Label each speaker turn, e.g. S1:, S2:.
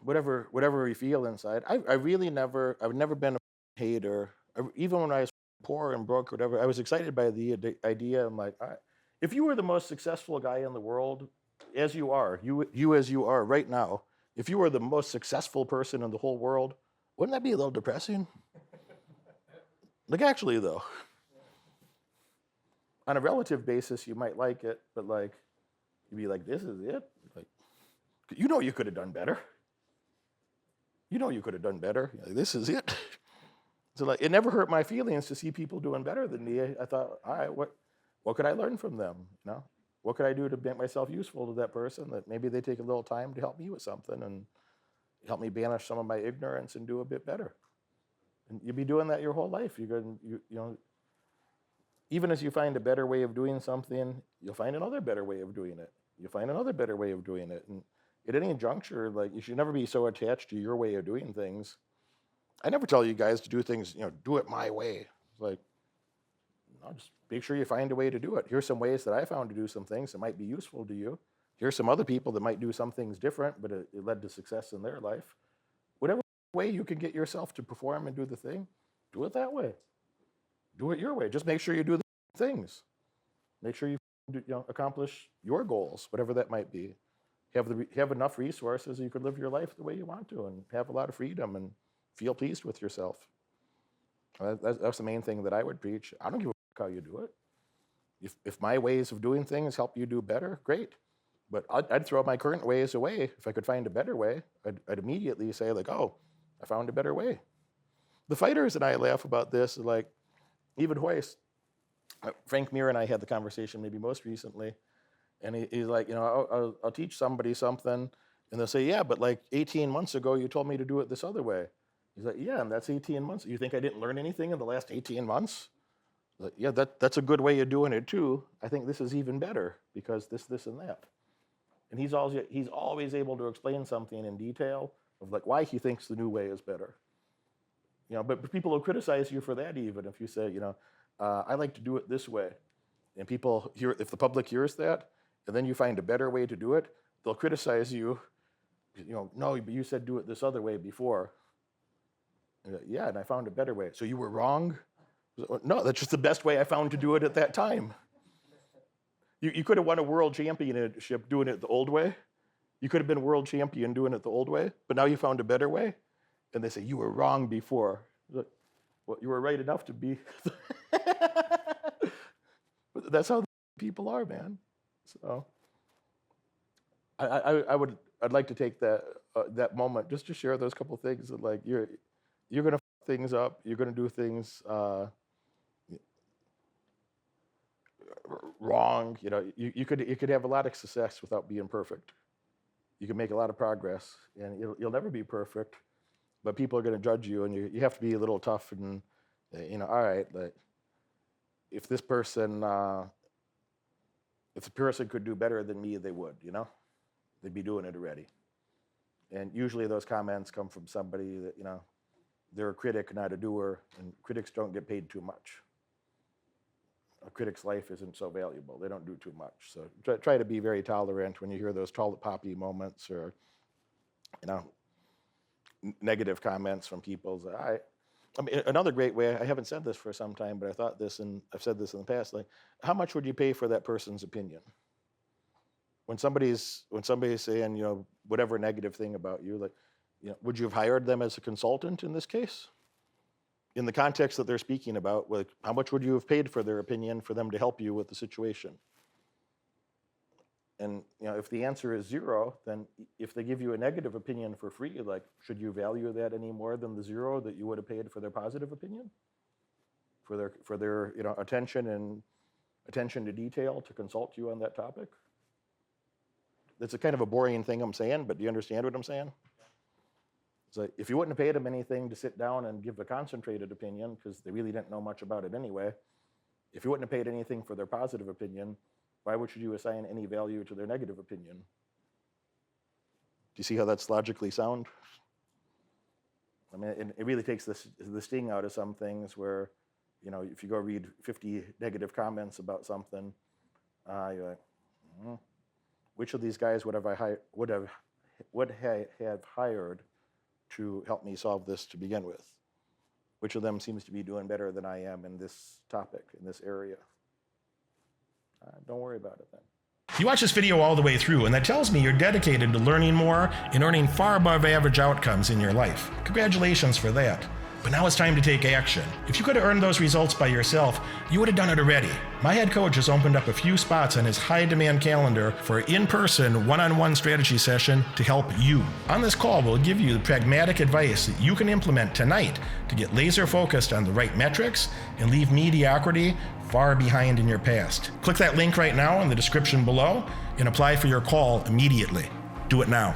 S1: whatever you feel inside. I've never been a hater. Even when I was poor and broke or whatever, I was excited by the idea. I'm like, all right, if you were the most successful guy in the world, as you are, you as you are right now, if you were the most successful person in the whole world, wouldn't that be a little depressing? Like actually though, on a relative basis, you might like it, but like you'd be like, this is it. Like, you could have done better. You could have done better. Like, this is it. So like, it never hurt my feelings to see people doing better than me. I thought, all right, what could I learn from them? What could I do to make myself useful to that person? That maybe they take a little time to help me with something and help me banish some of my ignorance and do a bit better. And you'll be doing that your whole life. Even as you find a better way of doing something, you'll find another better way of doing it. You'll find another better way of doing it. And at any juncture, like you should never be so attached to your way of doing things. I never tell you guys to do things, do it my way. It's like, no, just make sure you find a way to do it. Here's some ways that I found to do some things that might be useful to you. Here's some other people that might do some things different, but it led to success in their life. Whatever way you can get yourself to perform and do the thing, do it that way. Do it your way. Just make sure you do the things. Make sure you accomplish your goals, whatever that might be. Have enough resources so you can live your life the way you want to and have a lot of freedom and feel pleased with yourself. That's the main thing that I would preach. I don't give a fuck how you do it. If my ways of doing things help you do better, great. But I'd throw my current ways away. If I could find a better way, I'd immediately say like, oh, I found a better way. The fighters and I laugh about this, like, even Hoist, Frank Mir and I had the conversation maybe most recently, and he's like, I'll teach somebody something, and they'll say, yeah, but like 18 months ago, you told me to do it this other way. He's like, yeah, and that's 18 months. You think I didn't learn anything in the last 18 months? Like, yeah, that's a good way of doing it too. I think this is even better because this, and that. And he's always able to explain something in detail of like why he thinks the new way is better. But people will criticize you for that even if you say, I like to do it this way. And people hear, if the public hears that, and then you find a better way to do it, they'll criticize you. No, but you said do it this other way before. Yeah, and I found a better way. So you were wrong? No, that's just the best way I found to do it at that time. You could have won a world championship doing it the old way. You could have been world champion doing it the old way, but now you found a better way. And they say, you were wrong before. Well, you were right enough to be. That's how people are, man. So I'd like to take that moment just to share those couple things that like you're gonna f things up, you're gonna do things wrong. You could have a lot of success without being perfect. You can make a lot of progress, and you'll never be perfect. But people are going to judge you, and you have to be a little tough and all right. Like if this person, if the person could do better than me, they would. They'd be doing it already. And usually those comments come from somebody that they're a critic, not a doer, and critics don't get paid too much. A critic's life isn't so valuable. They don't do too much. So try to be very tolerant when you hear those tulip poppy moments or negative comments from people. I mean, another great way, I haven't said this for some time, but I thought this, and I've said this in the past, like, how much would you pay for that person's opinion? When somebody's saying, whatever negative thing about you, like, would you have hired them as a consultant in this case? In the context that they're speaking about, like, how much would you have paid for their opinion for them to help you with the situation? And if the answer is zero, then if they give you a negative opinion for free, like, should you value that any more than the zero that you would have paid for their positive opinion? For their attention to detail to consult you on that topic? That's a kind of a boring thing I'm saying, but do you understand what I'm saying? So if you wouldn't have paid them anything to sit down and give a concentrated opinion, because they really didn't know much about it anyway, if you wouldn't have paid anything for their positive opinion, why would you assign any value to their negative opinion? Do you see how that's logically sound? I mean, it really takes the sting out of some things where, if you go read 50 negative comments about something, you're like, which of these guys would have have hired to help me solve this to begin with? Which of them seems to be doing better than I am in this topic, in this area? Don't worry about it then.
S2: You watch this video all the way through, and that tells me you're dedicated to learning more and earning far above average outcomes in your life. Congratulations for that. But now it's time to take action. If you could have earned those results by yourself, you would have done it already. My head coach has opened up a few spots on his high-demand calendar for an in-person, one-on-one strategy session to help you. On this call, we'll give you the pragmatic advice that you can implement tonight to get laser-focused on the right metrics and leave mediocrity far behind in your past. Click that link right now in the description below and apply for your call immediately. Do it now.